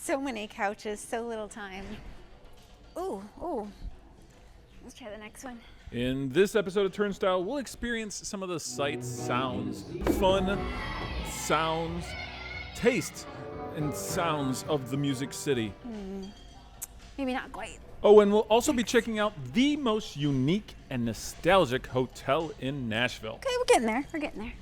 So many couches, so little time. Ooh, ooh. Let's try the next one. In this episode of Turnstile, we'll experience some of the sights, sounds, fun sounds, tastes, and sounds of the Music City. Maybe not quite. Oh, and we'll also be checking out the most unique and nostalgic hotel in Nashville. Okay, we're getting there. We're getting there.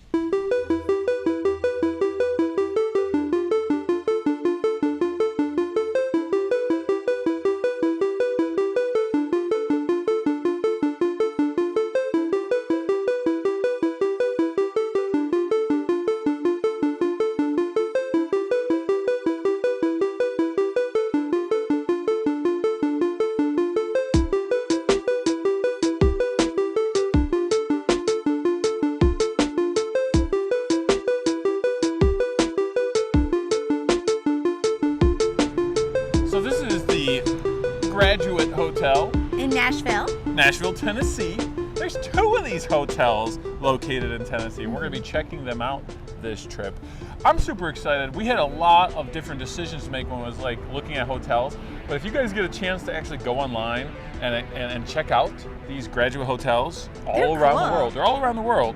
Graduate Hotel in Nashville, Tennessee. There's 2 of these hotels located in Tennessee, and we're going to be checking them out this trip. I'm super excited. We had a lot of different decisions to make when it was like looking at hotels, but if you guys get a chance to actually go online and check out these graduate hotels all around the world, they're all around the world,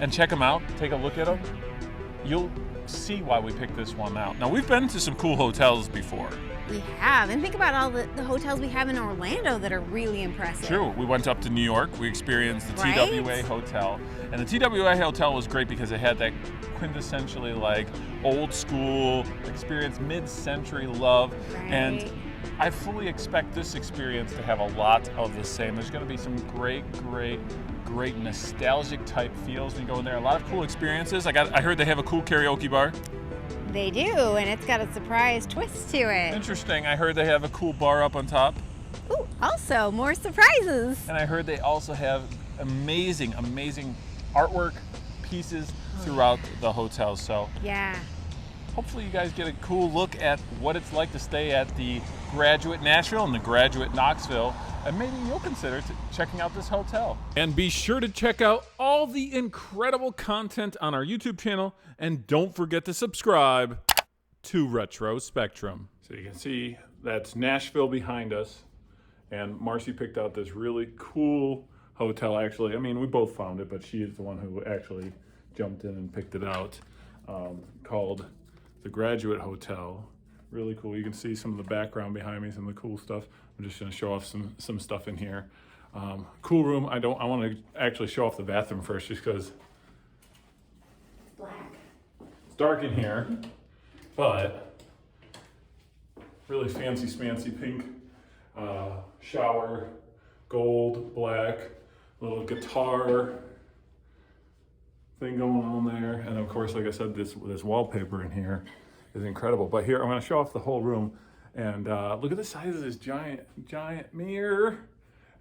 and check them out, take a look at them, you'll see why we picked this one out. Now, we've been to some cool hotels before. We have. And think about all the hotels we have in Orlando that are really impressive. True. We went up to New York. We experienced the TWA Hotel. And the TWA Hotel was great because it had that quintessentially like old school experience, mid-century love. Right. And I fully expect this experience to have a lot of the same. There's going to be some great nostalgic type feels when you go in there. A lot of cool experiences. I heard they have a cool karaoke bar. They do, and it's got a surprise twist to it. Interesting. I heard they have a cool bar up on top. Ooh, also more surprises. And I heard they also have amazing artwork pieces throughout the hotel. So yeah. Hopefully you guys get a cool look at what it's like to stay at the Graduate Nashville and the Graduate Knoxville, and maybe you'll consider checking out this hotel. And be sure to check out all the incredible content on our YouTube channel, and don't forget to subscribe to Retro Spectrum. So you can see that's Nashville behind us, and Marcy picked out this really cool hotel. Actually, I mean, we both found it, but she is the one who actually jumped in and picked it out, called the Graduate Hotel. Really cool. You can see some of the background behind me, some of the cool stuff. I'm just going to show off some stuff in here. Cool room. I want to actually show off the bathroom first, just because it's dark in here, but really fancy smancy pink shower, gold, black, little guitar thing going on there, and of course, like I said, this wallpaper in here is incredible. But here I'm going to show off the whole room, and look at the size of this giant mirror.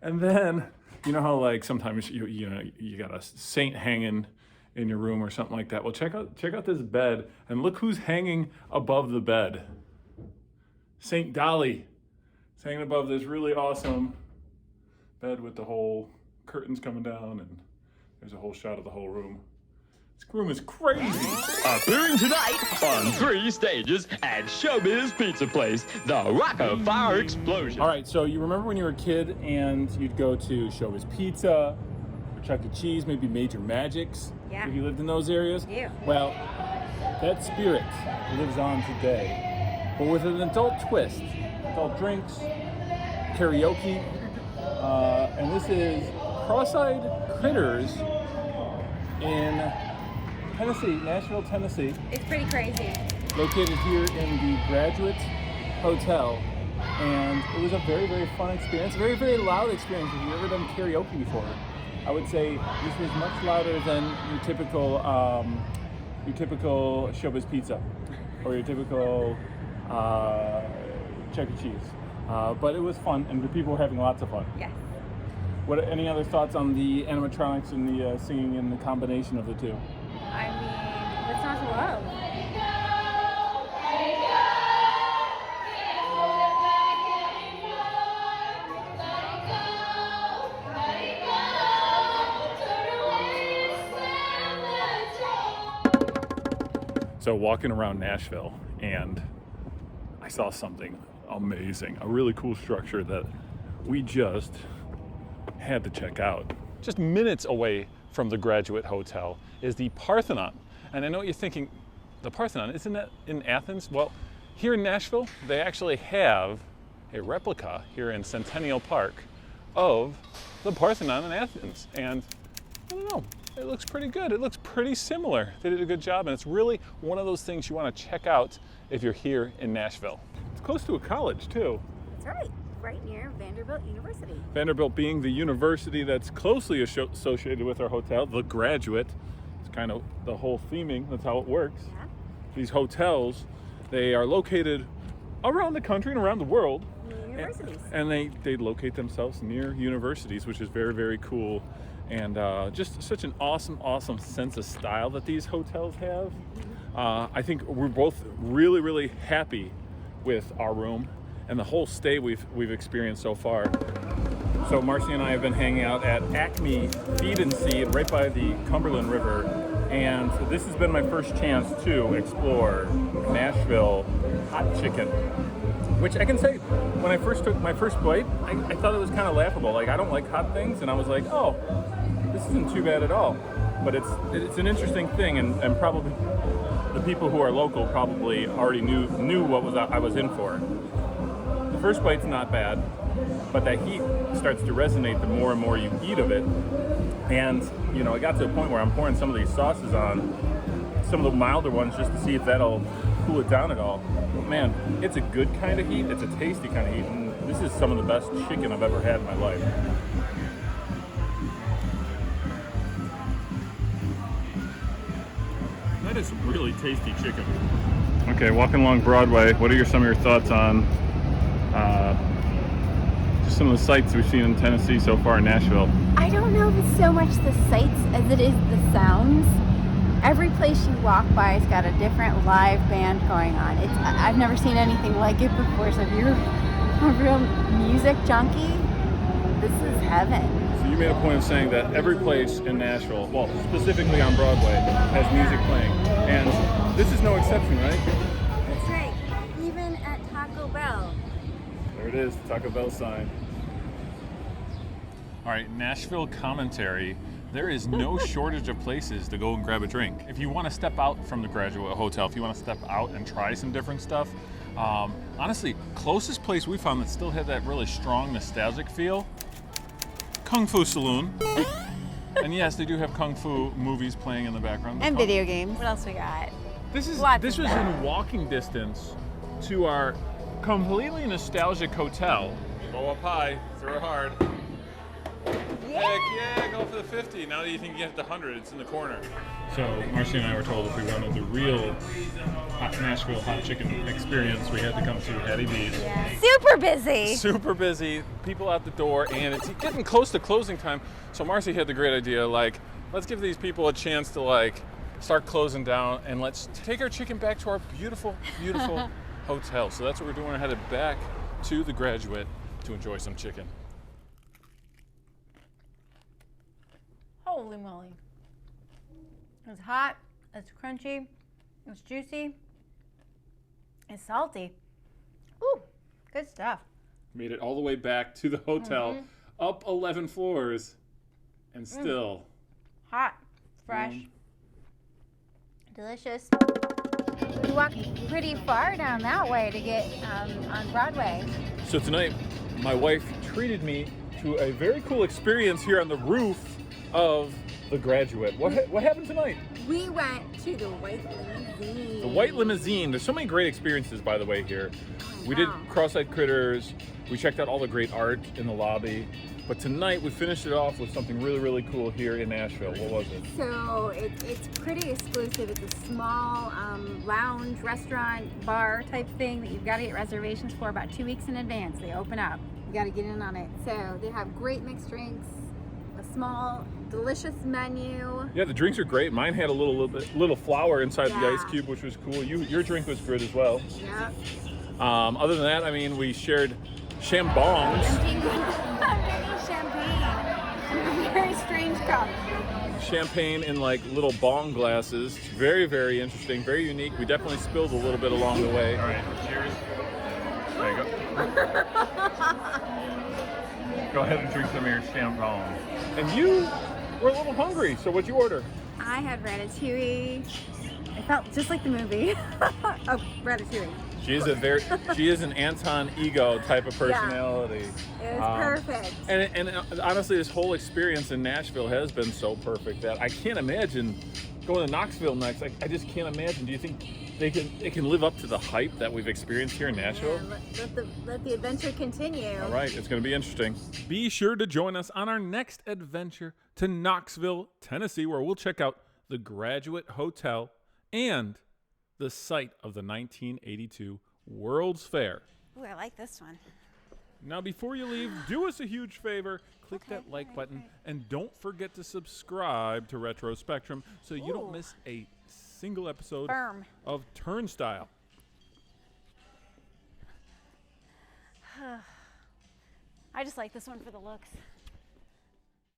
And then you know how like sometimes you got a saint hanging in your room or something like that. Well, check out this bed, and look who's hanging above the bed. Saint Dolly is hanging above this really awesome bed with the whole curtains coming down, and there's a whole shot of the whole room. This room is crazy. Appearing tonight on 3 stages at Showbiz Pizza Place, the Rock of Fire Explosion. All right, so you remember when you were a kid and you'd go to Showbiz Pizza, or Chuck E. Cheese, maybe Major Magic's, yeah, if you lived in those areas? Yeah. Well, that spirit lives on today, but with an adult twist. Adult drinks, karaoke, and this is Cross-Eyed Critters in Tennessee, Nashville, Tennessee. It's pretty crazy. Located here in the Graduate Hotel, and it was a very fun experience, a very loud experience. If you've ever done karaoke before, I would say this was much louder than your typical Showbiz Pizza or your typical Chuck E. Cheese. But it was fun, and the people were having lots of fun. Yes. Any other thoughts on the animatronics and the singing and the combination of the two? I mean, what's not to love? So walking around Nashville, and I saw something amazing, a really cool structure that we just had to check out. Just minutes away from the Graduate Hotel is the Parthenon. And I know what you're thinking, the Parthenon, isn't that in Athens? Well, here in Nashville, they actually have a replica here in Centennial Park of the Parthenon in Athens. And I don't know, it looks pretty good. It looks pretty similar. They did a good job, and it's really one of those things you want to check out if you're here in Nashville. It's close to a college too. That's right. Right near Vanderbilt University. Vanderbilt being the university that's closely associated with our hotel, the Graduate. It's kind of the whole theming, that's how it works. Yeah. These hotels, they are located around the country and around the world. Universities. And they locate themselves near universities, which is very, very cool. And just such an awesome sense of style that these hotels have. I think we're both really, really happy with our room and the whole stay we've experienced so far. So Marcy and I have been hanging out at Acme Feed and Seed right by the Cumberland River, and this has been my first chance to explore Nashville hot chicken, which I can say, when I first took my first bite, I thought it was kind of laughable. Like, I don't like hot things, and I was like, oh, this isn't too bad at all. But it's an interesting thing, and probably the people who are local probably already knew what I was in for. The first bite's not bad, but that heat starts to resonate the more and more you eat of it. And, you know, it got to a point where I'm pouring some of these sauces on, some of the milder ones, just to see if that'll cool it down at all. But man, it's a good kind of heat, it's a tasty kind of heat, and this is some of the best chicken I've ever had in my life. That is really tasty chicken. Okay, walking along Broadway, what are some of your thoughts on just some of the sights we've seen in Tennessee so far in Nashville? I don't know if it's so much the sights as it is the sounds. Every place you walk by has got a different live band going on. I've never seen anything like it before, so if you're a real music junkie, this is heaven. So you made a point of saying that every place in Nashville, well, specifically on Broadway, has music playing. And this is no exception, right? That's right. Even at Taco Bell. There it is, the Taco Bell sign. All right, Nashville commentary. There is no shortage of places to go and grab a drink. If you want to step out from the Graduate Hotel, if you want to step out and try some different stuff, honestly, closest place we found that still had that really strong nostalgic feel, Kung Fu Saloon. And yes, they do have Kung Fu movies playing in the background. And video games. What else we got? This was in walking distance to our completely nostalgic hotel. Go up high, throw it hard. Yeah. Heck yeah, go for the 50. Now that you think you get the 100, it's in the corner. So Marcy and I were told if we wanted the real Nashville hot chicken experience, we had to come to Hattie B's. Yeah. Super busy. Super busy, people out the door, and it's getting close to closing time. So Marcy had the great idea, like, let's give these people a chance to like start closing down, and let's take our chicken back to our beautiful, beautiful hotel. So that's what we're doing. We're headed back to the Graduate to enjoy some chicken. Holy moly. It's hot, it's crunchy, it's juicy, it's salty. Ooh, good stuff. Made it all the way back to the hotel, up 11 floors, and still hot, fresh, delicious. We walked pretty far down that way to get on Broadway. So tonight, my wife treated me to a very cool experience here on the roof of the Graduate. What happened tonight? We went to the White Limousine. The White Limousine. There's so many great experiences, by the way, here. We did cross-eyed critters. We checked out all the great art in the lobby. But tonight we finished it off with something really, really cool here in Nashville. What was it? So it's pretty exclusive. It's a small lounge, restaurant, bar type thing that you've got to get reservations for about 2 weeks in advance. They open up. You got to get in on it. So they have great mixed drinks, a small, delicious menu. Yeah, the drinks are great. Mine had a little flour inside the ice cube, which was cool. Your drink was good as well. Yeah. Other than that, I mean, we shared chambongs. Champagne in a very strange cup. Champagne in like little bong glasses. Very, very interesting, very unique. We definitely spilled a little bit along the way. All right, cheers. go ahead and drink some of your champagne. And you were a little hungry, so what'd you order? I had ratatouille. It felt just like the movie. Oh, ratatouille. She is an Anton Ego type of personality. It was perfect. And honestly, this whole experience in Nashville has been so perfect that I can't imagine going to Knoxville next. I just can't imagine. Do you think they can live up to the hype that we've experienced here in Nashville? Yeah, let the adventure continue. All right, it's going to be interesting. Be sure to join us on our next adventure to Knoxville, Tennessee, where we'll check out the Graduate Hotel and the site of the 1982 World's Fair. Ooh, I like this one. Now, before you leave, do us a huge favor. Click that like button, and don't forget to subscribe to Retro Spectrum so you don't miss a single episode of Turnstile. I just like this one for the looks.